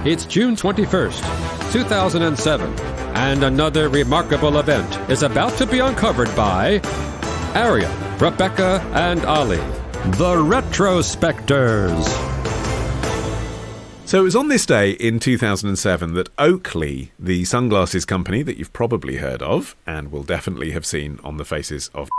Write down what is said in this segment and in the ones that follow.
It's June 21st, 2007, and another remarkable event is about to be uncovered by Arion, Rebecca, and Olly, the Retrospectors. So it was on this day in 2007 that Oakley, the sunglasses company that you've probably heard of and will definitely have seen on the faces of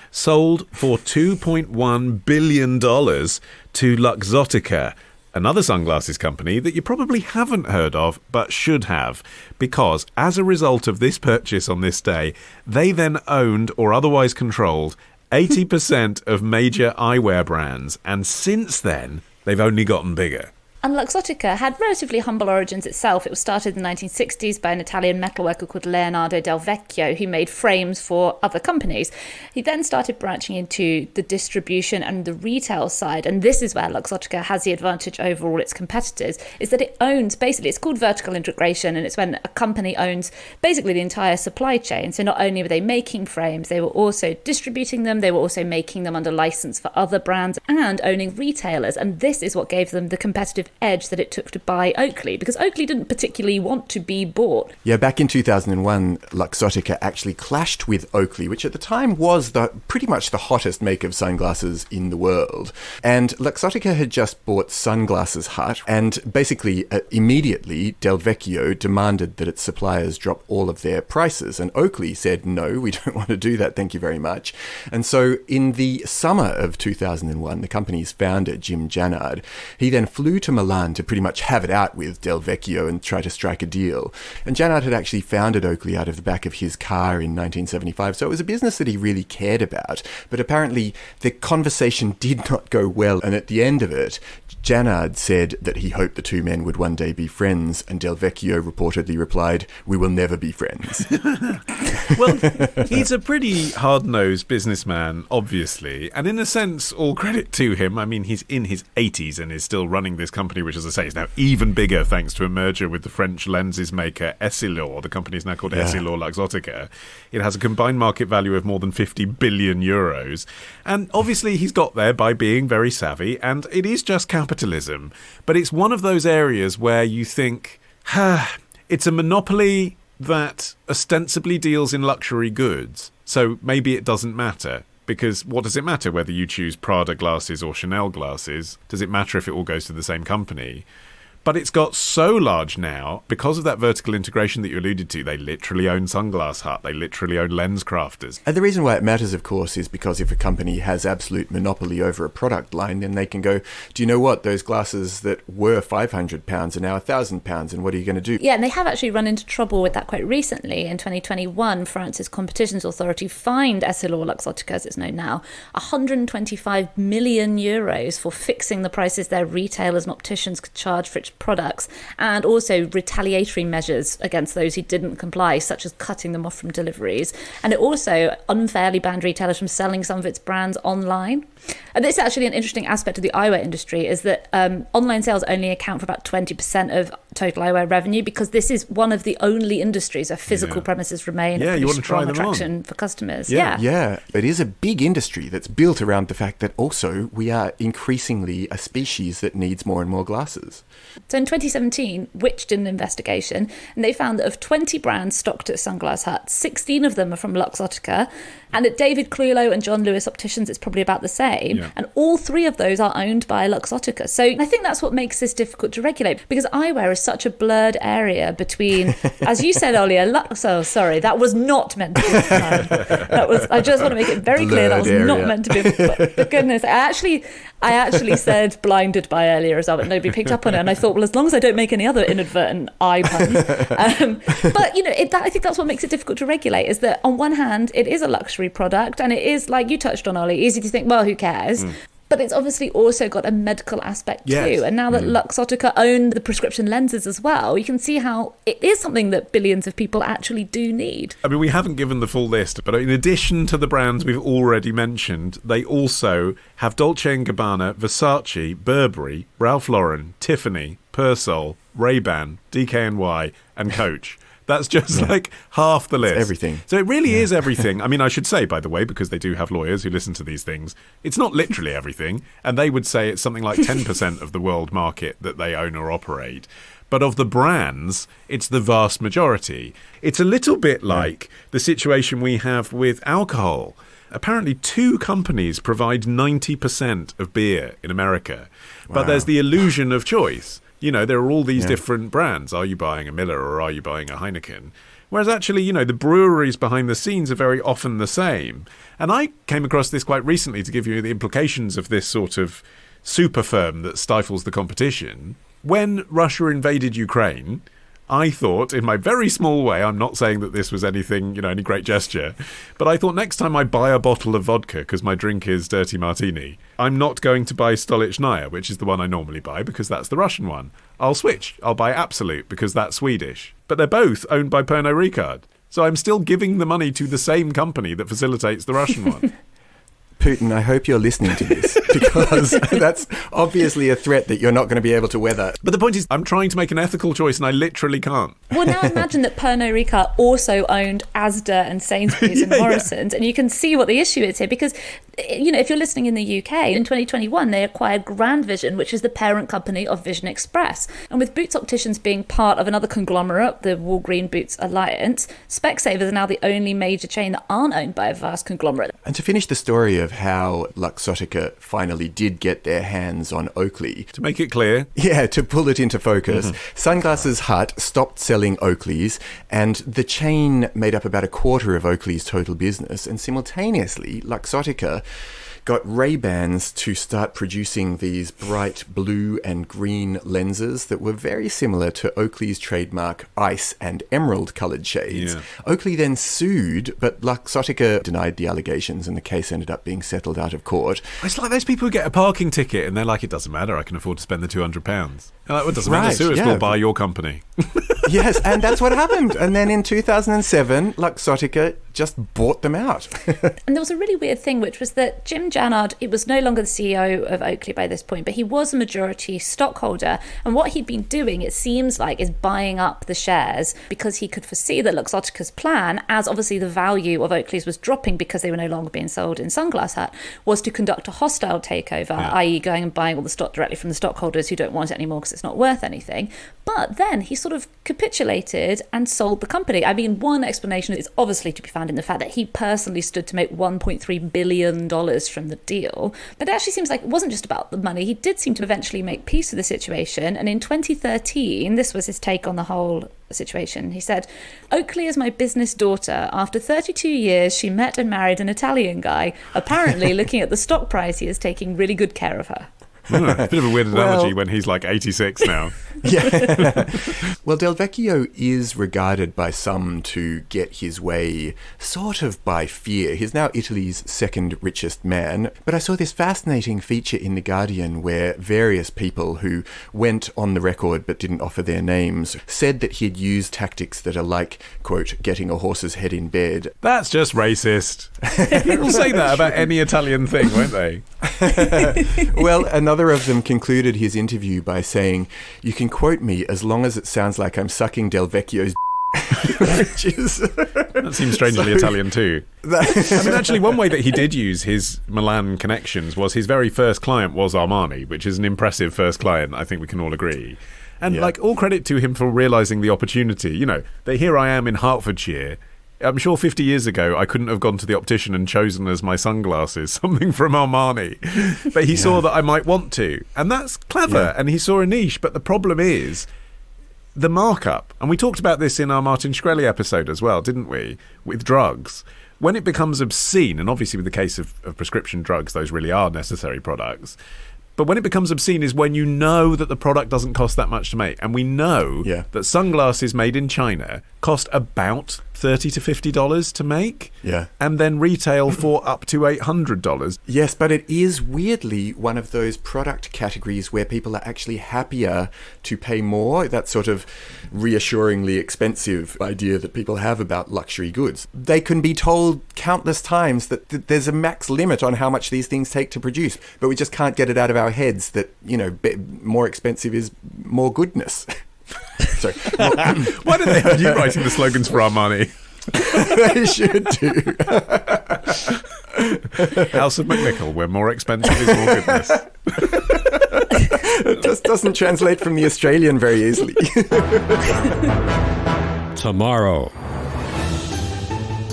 sold for $2.1 billion to Luxottica, another sunglasses company that you probably haven't heard of but should have, because as a result of this purchase on this day, they then owned or otherwise controlled 80% of major eyewear brands, and since then they've only gotten bigger. And Luxottica had relatively humble origins itself. It was started in the 1960s by an Italian metalworker called Leonardo del Vecchio, who made frames for other companies. He then started branching into the distribution and the retail side, and this is where Luxottica has the advantage over all its competitors, is that it owns, basically, it's called vertical integration, and it's when a company owns basically the entire supply chain. So not only were they making frames, they were also distributing them, they were also making them under license for other brands, and owning retailers, and this is what gave them the competitive edge that it took to buy Oakley, because Oakley didn't particularly want to be bought. Yeah, back in 2001, Luxottica actually clashed with Oakley, which at the time was pretty much the hottest make of sunglasses in the world. And Luxottica had just bought Sunglasses Hut, and basically immediately Del Vecchio demanded that its suppliers drop all of their prices, and Oakley said, no, we don't want to do that, thank you very much. And so in the summer of 2001, the company's founder, Jim Jannard, he then flew to Milan to pretty much have it out with Del Vecchio and try to strike a deal. And Jannard had actually founded Oakley out of the back of his car in 1975, so it was a business that he really cared about. But apparently the conversation did not go well, and at the end of it, Jannard said that he hoped the two men would one day be friends, and Del Vecchio reportedly replied, "We will never be friends." Well, he's a pretty hard-nosed businessman, obviously, and in a sense, all credit to him. I mean, he's in his 80s and is still running this company, which, as I say, is now even bigger thanks to a merger with the French lenses maker Essilor. The company is now called EssilorLuxottica. It has a combined market value of more than 50 billion euros. And obviously he's got there by being very savvy, and it is just capitalism. But it's one of those areas where you think, it's a monopoly that ostensibly deals in luxury goods, so maybe it doesn't matter. Because what does it matter whether you choose Prada glasses or Chanel glasses? Does it matter if it all goes to the same company? But it's got so large now, because of that vertical integration that you alluded to, they literally own Sunglass Hut, they literally own LensCrafters. And the reason why it matters, of course, is because if a company has absolute monopoly over a product line, then they can go, do you know what, those glasses that were £500 are now £1,000, and what are you going to do? Yeah, and they have actually run into trouble with that quite recently. In 2021, France's competitions authority fined EssilorLuxottica, as it's known now, €125 million for fixing the prices their retailers and opticians could charge for its products, and also retaliatory measures against those who didn't comply, such as cutting them off from deliveries. And it also unfairly banned retailers from selling some of its brands online. And this is actually an interesting aspect of the eyewear industry, is that online sales only account for about 20% of total eyewear revenue, because this is one of the only industries where physical premices remain a pretty strong attraction for customers. Yeah, it is a big industry that's built around the fact that also we are increasingly a species that needs more and more glasses. So in 2017, Which did an investigation, and they found that of 20 brands stocked at Sunglass Hut, 16 of them are from Luxottica, and at David Clulo and John Lewis Opticians, it's probably about the same. And all 3 of those are owned by Luxottica. So I think that's what makes this difficult to regulate, because eyewear is such a blurred area between, as you said, Olly, sorry, that was not meant to be blurred. I just want to make it very clear that was not meant to be. For goodness, I actually said blinded by earlier as well, but nobody picked up on it. And I thought, well, as long as I don't make any other inadvertent eye puns. But, I think that's what makes it difficult to regulate, is that on one hand, it is a luxury product, and it is, like you touched on, Olly, easy to think, well, who cares? But it's obviously also got a medical aspect too. And now that Luxottica own the prescription lenses as well, you can see how it is something that billions of people actually do need. I mean, we haven't given the full list, but in addition to the brands we've already mentioned, they also have Dolce and Gabbana, Versace, Burberry, Ralph Lauren, Tiffany, Persol, Ray-Ban, DKNY, and Coach. That's just like half the list. It's everything. So it really is everything. I mean, I should say, by the way, because they do have lawyers who listen to these things, it's not literally everything. And they would say it's something like 10% of the world market that they own or operate. But of the brands, it's the vast majority. It's a little bit like the situation we have with alcohol. Apparently 2 companies provide 90% of beer in America. But there's the illusion of choice. You know, there are all these different brands. Are you buying a Miller or are you buying a Heineken? Whereas actually, you know, the breweries behind the scenes are very often the same. And I came across this quite recently to give you the implications of this sort of super firm that stifles the competition. When Russia invaded Ukraine, I thought, in my very small way, I'm not saying that this was anything, you know, any great gesture, but I thought next time I buy a bottle of vodka, because my drink is Dirty Martini, I'm not going to buy Stolichnaya, which is the one I normally buy, because that's the Russian one. I'll switch. I'll buy Absolute, because that's Swedish. But they're both owned by Pernod Ricard. So I'm still giving the money to the same company that facilitates the Russian one. Putin, I hope you're listening to this, because that's obviously a threat that you're not going to be able to weather. But the point is, I'm trying to make an ethical choice and I literally can't. Well, now imagine that Pernod Ricard also owned Asda and Sainsbury's and Morrison's, and you can see what the issue is here, because, you know, if you're listening in the UK, in 2021, they acquired Grand Vision, which is the parent company of Vision Express. And with Boots Opticians being part of another conglomerate, the Walgreen Boots Alliance, Specsavers are now the only major chain that aren't owned by a vast conglomerate. And to finish the story of how Luxottica finally did get their hands on Oakley. To make it clear. Yeah, to pull it into focus. Sunglasses Hut stopped selling Oakleys, and the chain made up about a quarter of Oakley's total business. And simultaneously, Luxottica got Ray-Bans to start producing these bright blue and green lenses that were very similar to Oakley's trademark ice and emerald coloured shades. Yeah. Oakley then sued, but Luxottica denied the allegations and the case ended up being settled out of court. It's like those people who get a parking ticket and they're like, it doesn't matter, I can afford to spend the £200. They're like, well, it doesn't matter, sue us, we'll buy your company. Yes, and that's what happened. And then in 2007, Luxottica just bought them out. And there was a really weird thing, which was that Jim Jannard, it was no longer the CEO of Oakley by this point, but he was a majority stockholder. And what he'd been doing, it seems like, is buying up the shares because he could foresee that Luxottica's plan, as obviously the value of Oakley's was dropping because they were no longer being sold in Sunglass Hut, was to conduct a hostile takeover, i.e. going and buying all the stock directly from the stockholders who don't want it anymore because it's not worth anything. But then he sort of capitulated and sold the company. I mean, one explanation is obviously to be found in the fact that he personally stood to make $1.3 billion from the deal. But it actually seems like it wasn't just about the money. He did seem to eventually make peace with the situation. And in 2013, this was his take on the whole situation. He said, "Oakley is my business daughter. After 32 years, she met and married an Italian guy. Apparently, looking at the stock price, he is taking really good care of her." A bit of a weird analogy when he's like 86 now. Yeah. Well, Del Vecchio is regarded by some to get his way sort of by fear. He's now Italy's second richest man. But I saw this fascinating feature in The Guardian where various people who went on the record but didn't offer their names said that he'd used tactics that are like, quote, getting a horse's head in bed. That's just racist. People say that about any Italian thing, won't they? Well, another of them concluded his interview by saying, "You can quote me as long as it sounds like I'm sucking Del Vecchio's which is... That seems strangely Italian too. I mean, actually, one way that he did use his Milan connections was his very first client was Armani, which is an impressive first client, I think we can all agree. And like, all credit to him for realising the opportunity. You know, that here I am in Hertfordshire. I'm sure 50 years ago I couldn't have gone to the optician and chosen as my sunglasses something from Armani. But he saw that I might want to. And that's clever. And he saw a niche. But the problem is the markup. And we talked about this in our Martin Shkreli episode as well, didn't we? With drugs. When it becomes obscene, and obviously with the case of prescription drugs, those really are necessary products. But when it becomes obscene is when you know that the product doesn't cost that much to make. And we know that sunglasses made in China cost about $30 to $50 to make. Yeah. And then retail for up to $800. Yes, but it is weirdly one of those product categories where people are actually happier to pay more. That sort of reassuringly expensive idea that people have about luxury goods. They can be told countless times that there's a max limit on how much these things take to produce, but we just can't get it out of our heads that, you know, more expensive is more goodness. Sorry. Why did they have you writing the slogans for Armani? They should do. House of McNichol, where more expensive is more goodness. just doesn't translate from the Australian very easily. Tomorrow.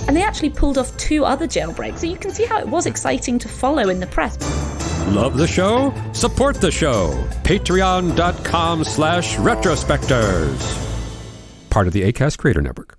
And they actually pulled off 2 other jailbreaks, so you can see how it was exciting to follow in the press. Love the show? Support the show. Patreon.com/retrospectors. Part of the Acast Creator Network.